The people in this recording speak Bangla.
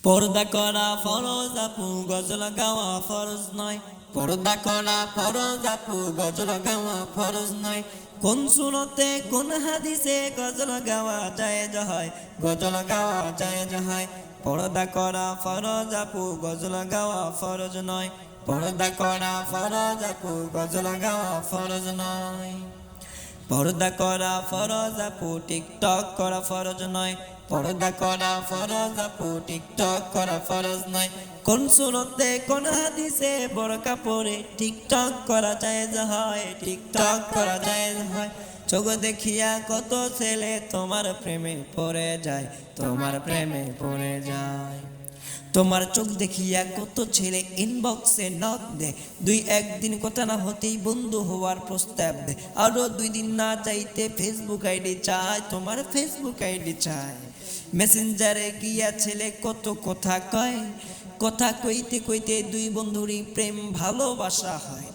পর্দা করা ফরজ আপু, গজল গাওয়া ফরজ নয়। পর্দা করা ফরজ আপু, গজল গাওয়া ফরজ নয়। কোন সুরতে কোন হাদিসে গজল গাওয়া জায়েজ হয়, গজল গাওয়া জায়েজ হয়। পর্দা করা ফরজ আপু, গজল গাওয়া ফরজ নয়। পর্দা করা ফরজ আপু, গজল গাওয়া ফরজ নয়। পর্দা করা ফরজ আপু, টিকটক করা ফরজ নয়। পর্দা করা ফরজ আপু, টিকটক করা ফরজ নয়। কোন সুরতে কোন হাদিসে বোরকা পরে টিকটক করা জায়েজ হয়, টিকটক করা জায়েজ হয়। চোখ দেখিয়া কত ছেলে তোমার প্রেমে পড়ে যায়, তোমার প্রেমে পড়ে যায়। তোমার চোখ দেখিয়া কত ছেলে ইনবক্সে নক দে, দুই একদিন কথা না হতেই বন্ধু হওয়ার প্রস্তাব দে। আরো 2 দিন না চাইতে ফেসবুক আইডি চায়, তোমার ফেসবুক আইডি চায়। মেসেঞ্জারে গিয়া ছেলে কত কথা কয়, কথা কইতে কইতে দুই বন্ধুরই প্রেম ভালোবাসা হয়।